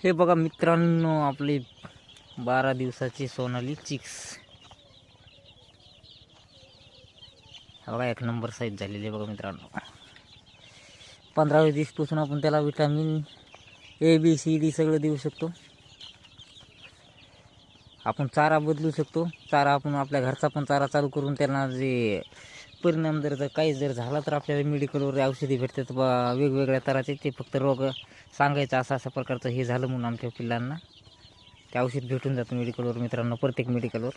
हे बघा मित्रांनो, आपली 12 दिवसाची सोनाली चिक्स. हा बघा, एक नंबर साईज झालेली आहे बघा मित्रांनो. 15 दिवसापासून आपण त्याला विटामिन ABCD सगळं देऊ शकतो. आपण चारा बदलू शकतो. चारा आपण आपल्या घरचा पण चारा चालू करून त्यांना जे परिणाम जर काही झाला तर आपल्याला मेडिकलवर औषधी भेटतात वेगवेगळ्या तराचे. ते फक्त रोग सांगायचं असा प्रकारचं हे झालं म्हणून आमच्या पिल्लांना ते औषध भेटून जातं मेडिकलवर मित्रांनो. प्रत्येक मेडिकलवर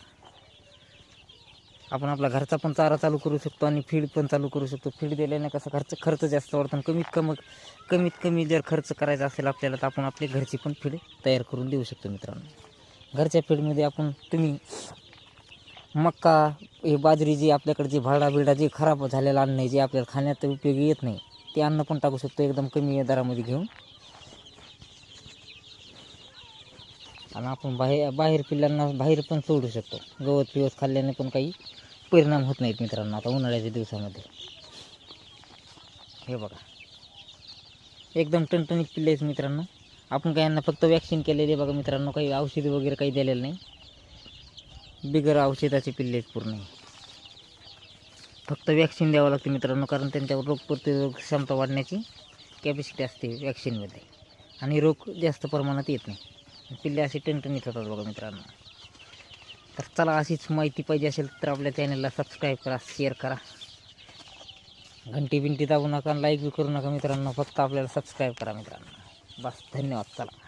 आपण आपला घरचा पण चारा चालू करू शकतो आणि फीड पण चालू करू शकतो. फीड दिल्याने कसं खर्च जास्त वाढतो. कमीत कमी जर खर्च करायचा असेल आपल्याला तर आपण आपली घरची पण फीड तयार करून देऊ शकतो मित्रांनो. घरच्या फीडमध्ये आपण तुम्ही मक्का, हे बाजरी, जी आपल्याकडे जी भाडा जे खराब झालेलं अन्न आहे, जे आपल्याला खाण्यात उपयोगी येत नाही, ते अन्न पण टाकू शकतो एकदम कमी दरामध्ये घेऊन. आणि आपण बाहेर पिल्लांना बाहेर पण सोडू शकतो. गवत पिवत खाल्ल्याने पण काही परिणाम होत नाहीत मित्रांनो. आता उन्हाळ्याच्या दिवसामध्ये हे बघा, एकदम टणटणीत पिल्ले आहेत मित्रांनो. आपण काही यांना फक्त वॅक्सिन केलेली बघा मित्रांनो. काही औषधी वगैरे काही दिलेलं नाही. बिगर औषधाची पिल्ले आहेत पूर्ण. फक्त वॅक्सिन द्यावं लागते मित्रांनो, कारण त्यांच्यावर रोगप्रतिरोधक क्षमता वाढण्याची कॅपॅसिटी असते वॅक्सिनमध्ये आणि रोग जास्त प्रमाणात येत नाही. पिल्ले असे टणटणीत होतात बघा मित्रांनो. तर चला, अशीच माहिती पाहिजे असेल तर आपल्या चॅनलला सबस्क्राईब करा, शेअर करा, घंटी दाबू नका, लाईक बी करू नका मित्रांनो. फक्त आपल्याला सबस्क्राईब करा मित्रांनो. बस, धन्यवाद. चला.